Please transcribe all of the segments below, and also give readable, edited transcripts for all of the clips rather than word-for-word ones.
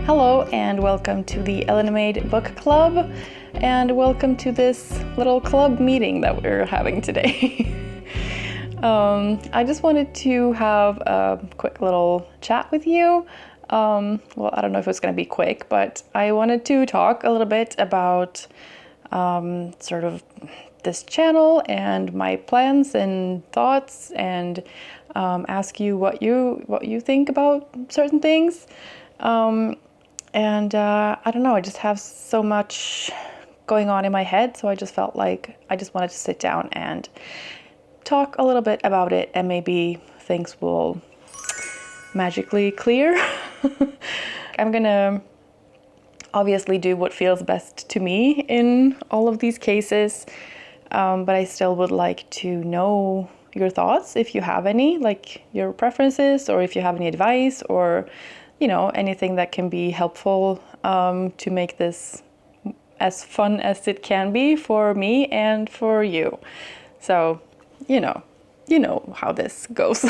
Hello and welcome to the ellenmade book club, and welcome to this little club meeting that we're having today. I just wanted to have a quick little chat with you. Well, I don't know if it's going to be quick, but I wanted to talk a little bit about sort of this channel and my plans and thoughts, and ask you what you think about certain things. I don't know, I just have so much going on in my head, so I just felt like I just wanted to sit down and talk a little bit about it, and maybe things will magically clear. I'm gonna obviously do what feels best to me in all of these cases, but I still would like to know your thoughts, if you have any, like your preferences, or if you have any advice, or anything that can be helpful to make this as fun as it can be for me and for you. So, you know how this goes.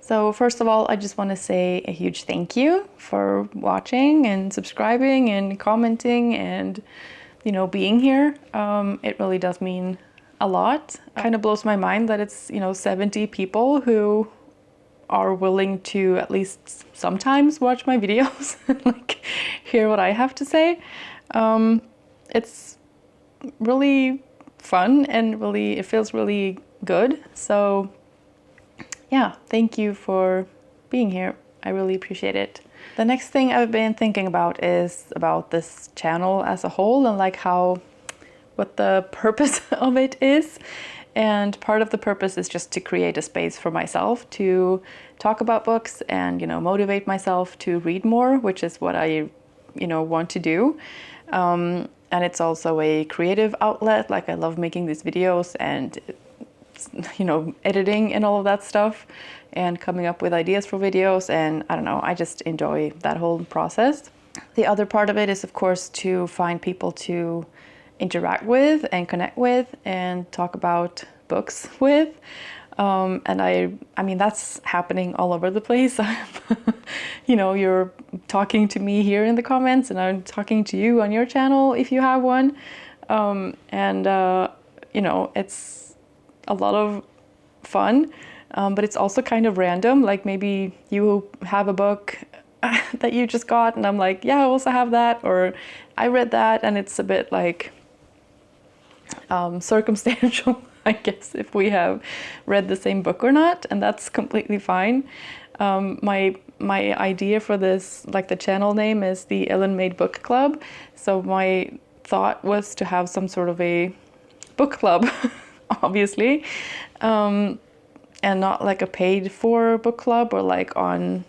So first of all, I just want to say a huge thank you for watching and subscribing and commenting and, being here. It really does mean a lot. It kind of blows my mind that it's, 70 people who are willing to at least sometimes watch my videos and like hear what I have to say. It's really fun and it feels really good. So yeah, thank you for being here. I really appreciate it. The next thing I've been thinking about is about this channel as a whole, and like what the purpose of it is. And part of the purpose is just to create a space for myself to talk about books and, motivate myself to read more, which is what I, want to do. And it's also a creative outlet. Like, I love making these videos and, editing and all of that stuff and coming up with ideas for videos. And I don't know, I just enjoy that whole process. The other part of it is, of course, to find people to interact with and connect with and talk about books with. And I mean, that's happening all over the place. You're talking to me here in the comments, and I'm talking to you on your channel if you have one. It's a lot of fun, but it's also kind of random. Like, maybe you have a book that you just got, and I'm like, yeah, I also have that, or I read that, and it's a bit like circumstantial, I guess, if we have read the same book or not, and that's completely fine. My idea for this, like the channel name, is the ellenmade book club. So my thought was to have some sort of a book club, obviously, and not like a paid for book club, or like on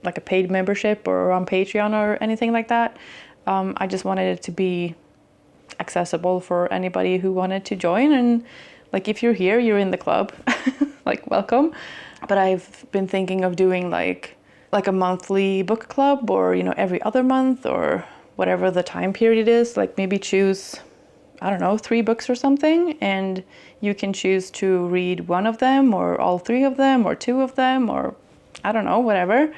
like a paid membership or on Patreon or anything like that. I just wanted it to be accessible for anybody who wanted to join, and like, if you're here, you're in the club, like, welcome. But I've been thinking of doing like a monthly book club, or every other month, or whatever the time period is. Like, maybe choose, I don't know, 3 books or something, and you can choose to read one of them, or all 3 of them, or 2 of them, or I don't know, whatever,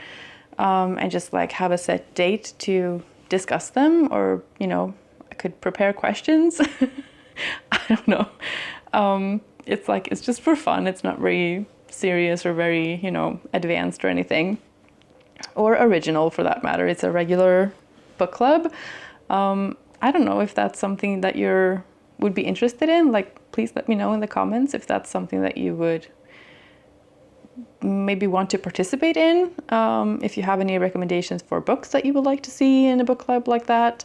and just like have a set date to discuss them, or I could prepare questions. I don't know. It's just for fun. It's not very serious or very, advanced or anything, or original for that matter. It's a regular book club. I don't know if that's something that would be interested in. Like, please let me know in the comments if that's something that you would maybe want to participate in. If you have any recommendations for books that you would like to see in a book club like that.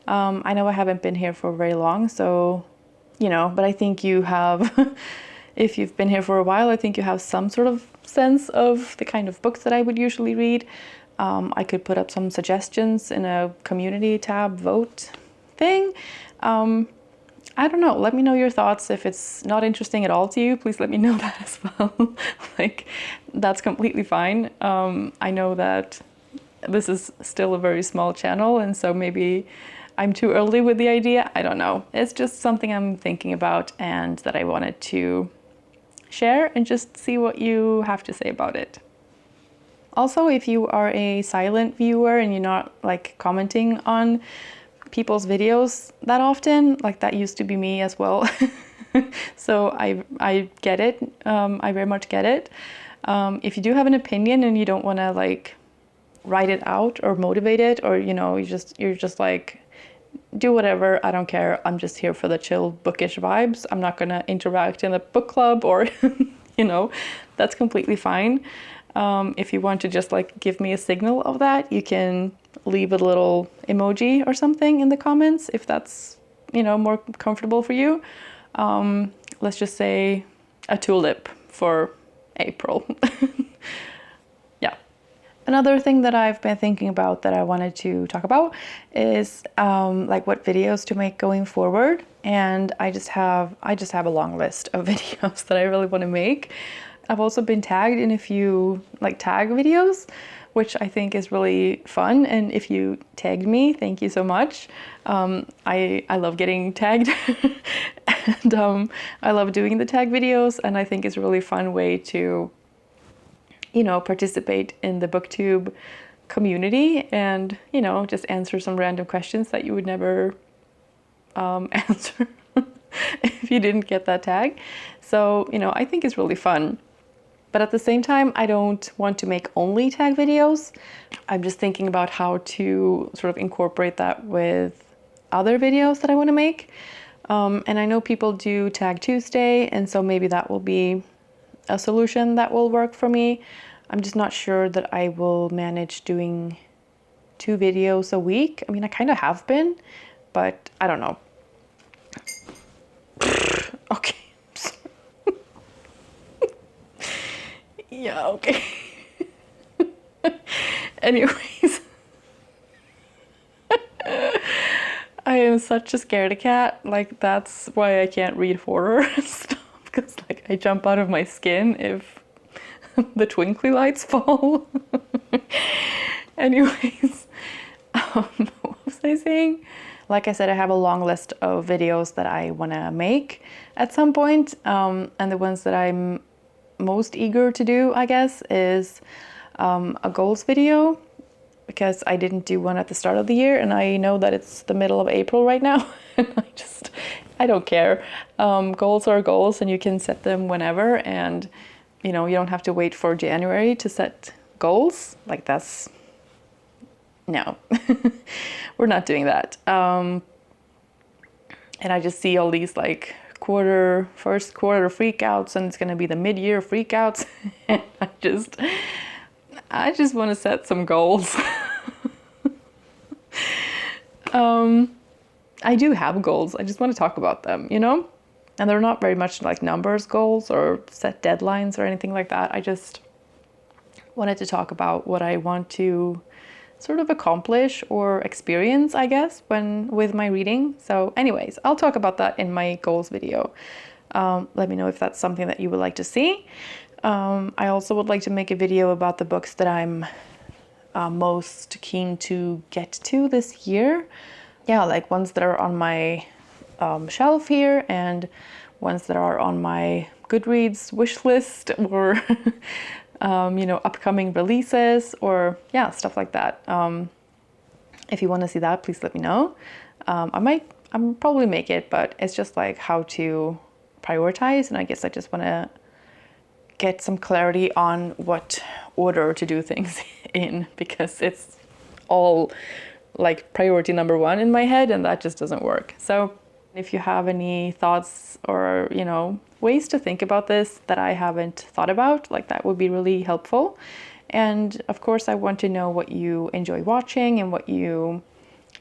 I know I haven't been here for very long, so, but I think you have, if you've been here for a while, I think you have some sort of sense of the kind of books that I would usually read. I could put up some suggestions in a community tab vote thing. I don't know, let me know your thoughts. If it's not interesting at all to you, please let me know that as well. Like, that's completely fine. I know that this is still a very small channel, and so maybe I'm too early with the idea. I don't know. It's just something I'm thinking about and that I wanted to share and just see what you have to say about it. Also, if you are a silent viewer and you're not like commenting on people's videos that often, like that used to be me as well. So I get it. I very much get it. If you do have an opinion and you don't want to like write it out or motivate it, or you know, you're just like, do whatever, I don't care, I'm just here for the chill bookish vibes, I'm not gonna interact in a book club, or you know, that's completely fine. If you want to just like give me a signal of that, you can leave a little emoji or something in the comments if that's, you know, more comfortable for you. Let's just say a tulip for April. Yeah. Another thing that I've been thinking about that I wanted to talk about is like what videos to make going forward. And I just have a long list of videos that I really want to make. I've also been tagged in a few like tag videos, which I think is really fun. And if you tagged me, thank you so much. I love getting tagged and I love doing the tag videos, and I think it's a really fun way to, you know, participate in the booktube community and, you know, just answer some random questions that you would never answer if you didn't get that tag. So, you know, I think it's really fun. But at the same time, I don't want to make only tag videos. I'm just thinking about how to sort of incorporate that with other videos that I want to make. And I know people do Tag Tuesday, and so maybe that will be a solution that will work for me. I'm just not sure that I will manage doing 2 videos a week. I mean, I kind of have been, but I don't know. Okay. Yeah, okay. Anyways. I am such a scaredy cat. Like, that's why I can't read horror stuff, because like I jump out of my skin if the twinkly lights fall. Anyways, what was I saying? Like I said, I have a long list of videos that I want to make at some point, and the ones that I'm most eager to do, I guess, is a goals video, because I didn't do one at the start of the year, and I know that it's the middle of April right now, and I don't care. Goals are goals, and you can set them whenever, and you know, you don't have to wait for January to set goals. Like, that's no. We're not doing that. And I just see all these like first quarter freakouts, and it's going to be the mid-year freakouts. And I just want to set some goals. I do have goals. I just want to talk about them, you know? And they're not very much like numbers goals or set deadlines or anything like that. I just wanted to talk about what I want to sort of accomplish or experience, I guess, with my reading. So anyways, I'll talk about that in my goals video. Let me know if that's something that you would like to see. I also would like to make a video about the books that I'm most keen to get to this year. Yeah, like ones that are on my shelf here, and ones that are on my Goodreads wish list, or you know, upcoming releases, or yeah, stuff like that. If you want to see that, please let me know. I'm probably make it, but it's just like how to prioritize, and I guess I just want to get some clarity on what order to do things in, because it's all like priority number 1 in my head, and that just doesn't work. So if you have any thoughts or, you know, ways to think about this that I haven't thought about, like, that would be really helpful. And of course, I want to know what you enjoy watching and what you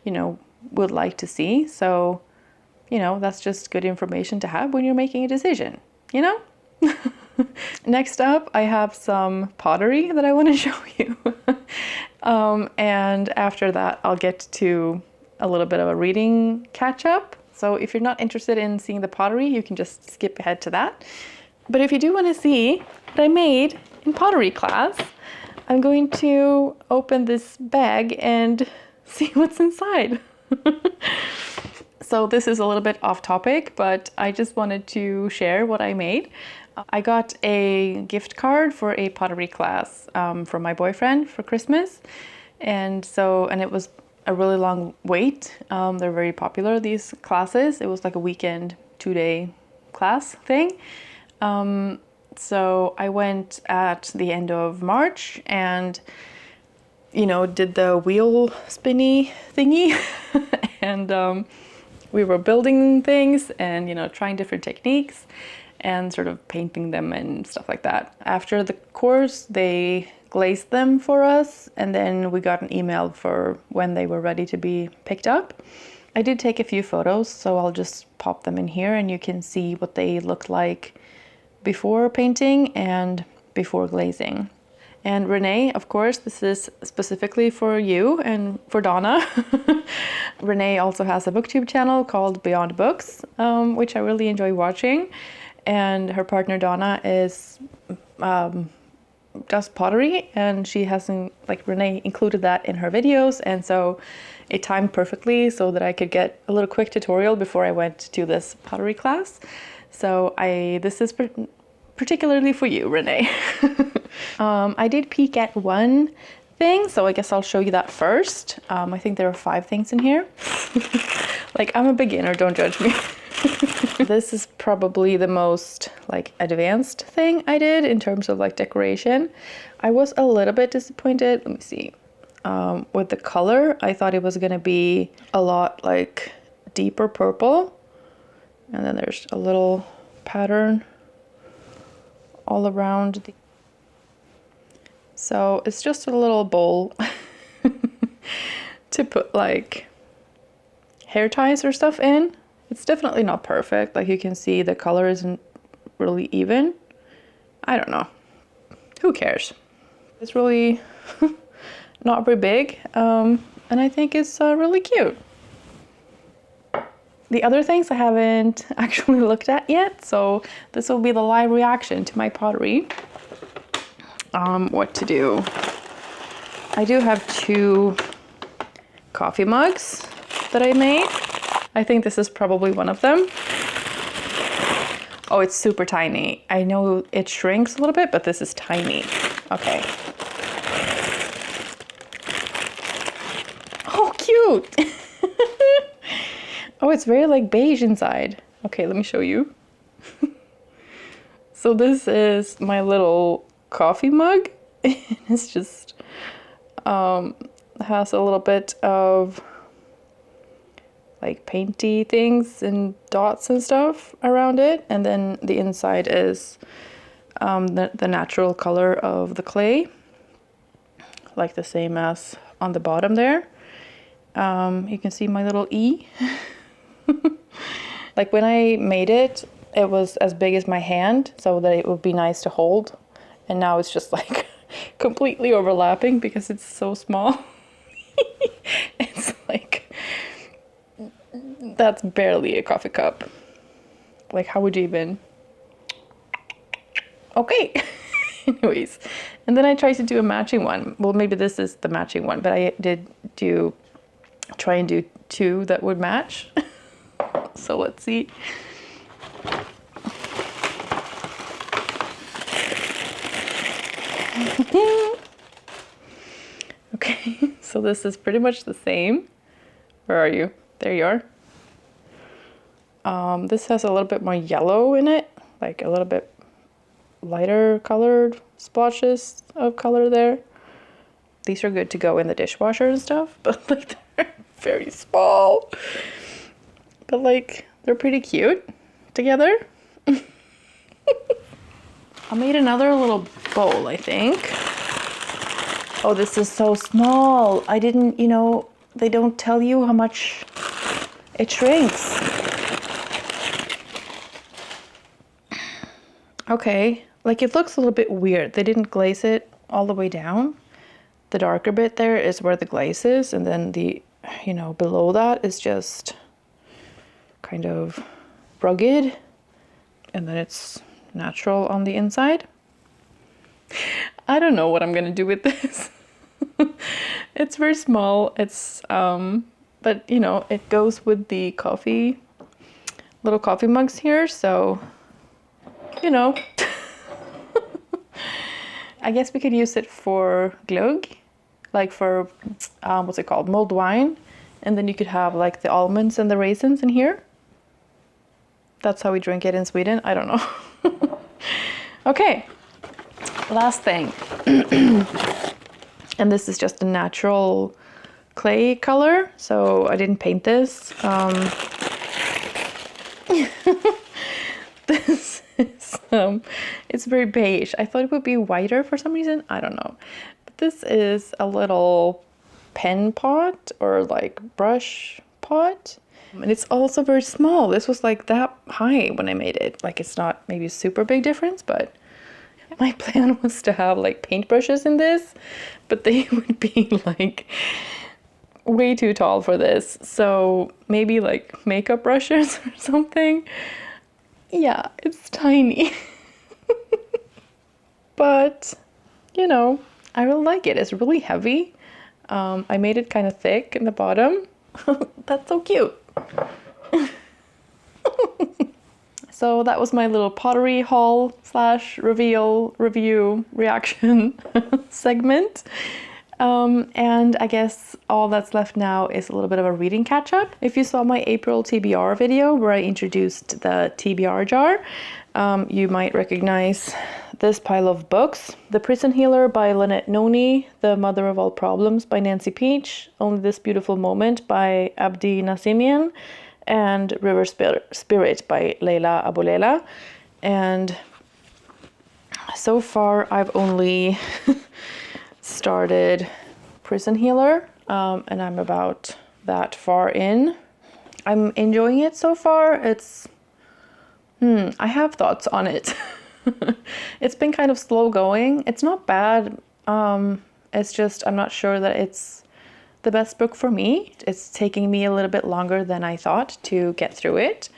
know, would like to see. So, you know, that's just good information to have when you're making a decision, you know? Next up, I have some pottery that I want to show you. And after that, I'll get to a little bit of a reading catch up. So if you're not interested in seeing the pottery, you can just skip ahead to that. But if you do want to see what I made in pottery class, I'm going to open this bag and see what's inside. So this is a little bit off topic, but I just wanted to share what I made. I got a gift card for a pottery class from my boyfriend for Christmas. And it was a really long wait. They're very popular, these classes. It was like a weekend, 2-day class thing. So I went at the end of March and, you know, did the wheel spinny thingy. And we were building things and, you know, trying different techniques and sort of painting them and stuff like that. After the course, they glazed them for us, and then we got an email for when they were ready to be picked up. I did take a few photos, so I'll just pop them in here and you can see what they looked like before painting and before glazing. And Renee, of course, this is specifically for you and for Donna. Renee also has a booktube channel called Beyond Books, which I really enjoy watching. And her partner Donna does pottery, and she hasn't, like, Renee included that in her videos, and so it timed perfectly so that I could get a little quick tutorial before I went to this pottery class. So this is particularly for you, Renee. I did peek at one thing, so I guess I'll show you that first. I think there are 5 things in here. Like, I'm a beginner, don't judge me. This is probably the most like advanced thing I did in terms of like decoration. I was a little bit disappointed. Let me see. With the color, I thought it was gonna be a lot like deeper purple. And then there's a little pattern all around. So it's just a little bowl to put like hair ties or stuff in. It's definitely not perfect. Like, you can see the color isn't really even. I don't know. Who cares? It's really not very big. And I think it's really cute. The other things I haven't actually looked at yet. So this will be the live reaction to my pottery. What to do. I do have 2 coffee mugs that I made. I think this is probably one of them. Oh, it's super tiny. I know it shrinks a little bit, but this is tiny. Okay. Oh, cute. Oh, it's very like beige inside. Okay, let me show you. So this is my little coffee mug. It's just has a little bit of like painty things and dots and stuff around it, and then the inside is the natural color of the clay, like the same as on the bottom there. You can see my little E. Like, when I made it, it was as big as my hand so that it would be nice to hold, and now it's just like completely overlapping because it's so small. It's like, that's barely a coffee cup. Like, how would you even? Okay. Anyways, and then I tried to do a matching one. Well, maybe this is the matching one, but I did try and do 2 that would match. So let's see. Okay, so this is pretty much the same. Where are you? There you are. This has a little bit more yellow in it, like a little bit lighter colored splotches of color there. These are good to go in the dishwasher and stuff, but like they're very small. But like, they're pretty cute together. I made another little bowl, I think. Oh, this is so small. I didn't, you know, they don't tell you how much it shrinks. Okay, like, it looks a little bit weird. They didn't glaze it all the way down. The darker bit there is where the glaze is, and then the, you know, below that is just kind of rugged, and then it's natural on the inside. I don't know what I'm gonna do with this. It's very small. It's but you know, it goes with the coffee, little coffee mugs here, so you know. I guess we could use it for glögg, like for, what's it called, mulled wine. And then you could have like the almonds and the raisins in here. That's how we drink it in Sweden. I don't know. Okay, last thing. And this is just a natural clay color, so I didn't paint this. This is, it's very beige. I thought it would be whiter for some reason. I don't know. But this is a little pen pot or like brush pot. And it's also very small. This was like that high when I made it. Like it's not maybe a super big difference, but my plan was to have like paintbrushes in this, but they would be like way too tall for this. So maybe like makeup brushes or something. Yeah, it's tiny. But, you know, I really like it. It's really heavy. I made it kind of thick in the bottom. That's so cute. So that was my little pottery haul / reveal review reaction segment. And I guess all that's left now is a little bit of a reading catch up. If you saw my April TBR video where I introduced the TBR jar, you might recognize this pile of books. The Prison Healer by Lynette Noni, The Mother of All Problems by Nancy Peach, Only This Beautiful Moment by Abdi Nassimian, and River Spirit by Leila Abulela. And so far I've only started Prison Healer, and I'm about that far in. I'm enjoying it so far. It's I have thoughts on it. It's been kind of slow going. It's not bad. It's just I'm not sure that it's the best book for me. It's taking me a little bit longer than I thought to get through it.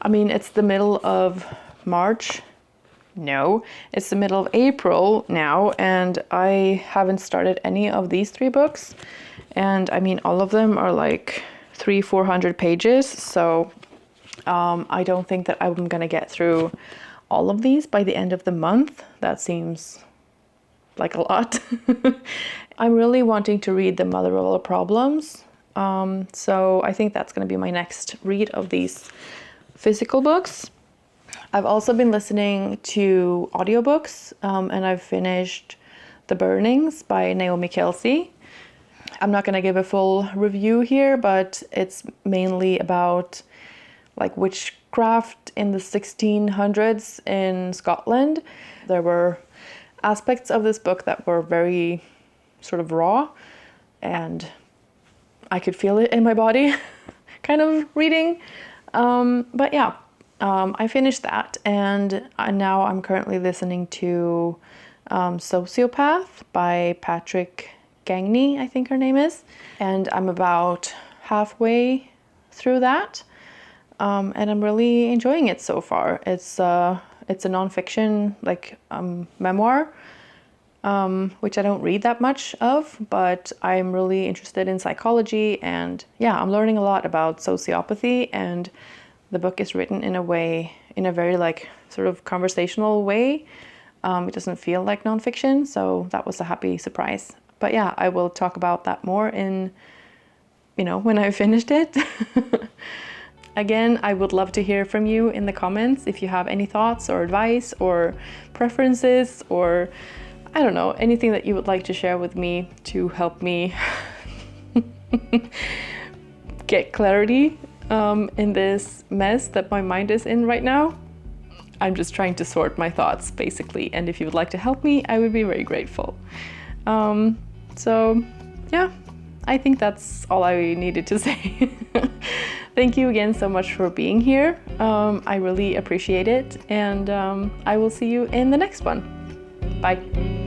I mean, it's the middle of March. No, it's the middle of April now, and I haven't started any of these 3 books. And I mean, all of them are like 300-400 pages. So I don't think that I'm gonna get through all of these by the end of the month. That seems like a lot. I'm really wanting to read The Mother of All Problems. So I think that's gonna be my next read of these physical books. I've also been listening to audiobooks, and I've finished The Burnings by Naomi Kelsey. I'm not going to give a full review here, but it's mainly about like witchcraft in the 1600s in Scotland. There were aspects of this book that were very sort of raw, and I could feel it in my body kind of reading. But yeah. I finished that, and now I'm currently listening to Sociopath by Patrick Gagney, I think her name is, and I'm about halfway through that, and I'm really enjoying it so far. It's a nonfiction like memoir, which I don't read that much of, but I'm really interested in psychology, and yeah, I'm learning a lot about sociopathy, and the book is written in a very like sort of conversational way. It doesn't feel like nonfiction, so that was a happy surprise. But yeah, I will talk about that more in, when I finished it. Again, I would love to hear from you in the comments if you have any thoughts or advice or preferences, or I don't know, anything that you would like to share with me to help me get clarity in this mess that my mind is in right now. I'm just trying to sort my thoughts basically, and if you would like to help me, I would be very grateful. So yeah, I think that's all I needed to say. Thank you again so much for being here. I really appreciate it, and I will see you in the next one. Bye.